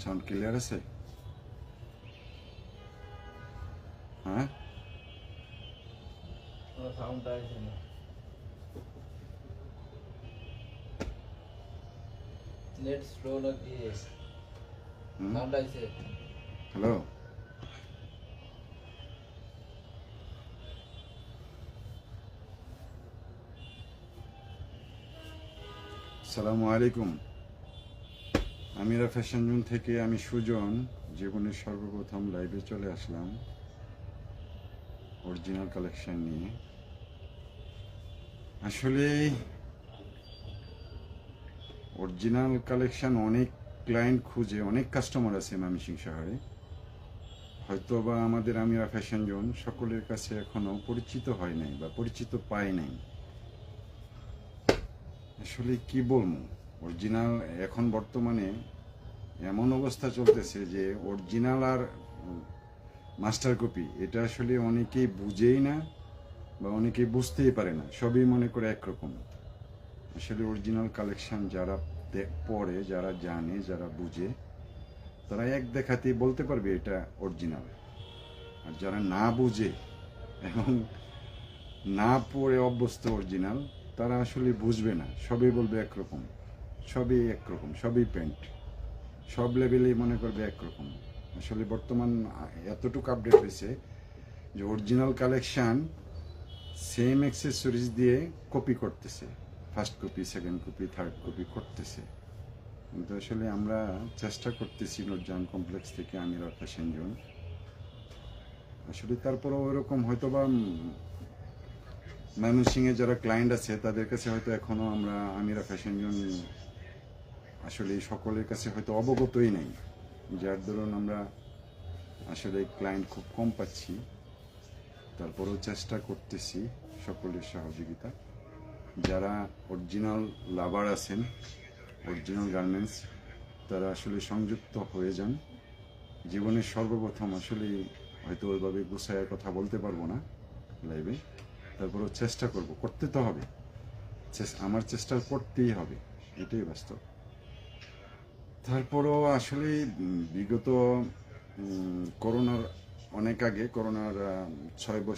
Sound clear আছে? হ্যাঁ, সাউন্ডটা আছে না, নেট স্লো নাকি? সাউন্ড আছে? হ্যালো, আসসালামু আলাইকুম। আমিরা ফ্যাশন জোন থেকে আমি সুজন জীবনের সর্বপ্রথম লাইভে চলে আসলাম অরিজিনাল কালেকশন নিয়ে। আসলে অরিজিনাল কালেকশন অনেক ক্লায়েন্ট খুঁজে, অনেক কাস্টমার আছে ময়মনসিংহ শহরে, হয়তো বা আমাদের আমিরা ফ্যাশন জোন সকলের কাছে এখনো পরিচিত হয় নাই বা পরিচিত পায় নাই। আসলে কি বলবো, অরিজিনাল এখন বর্তমানে এমন অবস্থা চলতেছে যে অরিজিনাল আর মাস্টার কপি এটা আসলে অনেকেই বুঝেই না বা অনেকেই বুঝতেই পারে না, সবই মনে করে একরকম। আসলে অরিজিনাল কালেকশন যারা পড়ে, যারা জানে, যারা বুঝে, তারা এক দেখাতেই বলতে পারবে এটা অরিজিনাল। আর যারা না বুঝে এবং না পড়ে অভ্যস্ত অরিজিনাল, তারা আসলে বুঝবে না, সবই বলবে একরকম, সবই একরকম, সবই প্যান্ট, সব লেভেলেই মনে করবে একরকম। আসলে বর্তমান এতটুকু আপডেট হয়েছে যে অরিজিনাল কালেকশান সেম অ্যাক্সেসরিজ দিয়ে কপি করতেছে, first copy, second copy, third copy করতেছে। কিন্তু আসলে আমরা চেষ্টা করতেছি নূরজাহান কমপ্লেক্স থেকে আমিরা ফ্যাশন জোন, আসলে তারপরেও ওইরকম হয়তো বা ময়মনসিংহে যারা ক্লায়েন্ট আছে তাদের কাছে হয়তো এখনও আমরা আমিরা ফ্যাশন জোন আসলে সকলের কাছে হয়তো অবগতই নেই, যার দরুন আমরা আসলে ক্লায়েন্ট খুব কম পাচ্ছি। তারপরেও চেষ্টা করতেছি সকলের সহযোগিতা। যারা অরিজিনাল লাভার আছেন, অরিজিনাল গার্মেন্টস, তারা আসলে সংযুক্ত হয়ে যান। জীবনের সর্বপ্রথম আসলে হয়তো ওইভাবে গুছায় কথা বলতে পারবো না লাইভে, তারপরেও চেষ্টা করব, করতে তো হবে, আমার চেষ্টা করতেই হবে, এটাই বাস্তব। তারপরও আসলে বিগত করোনার অনেক আগে, করোনার 6 বছর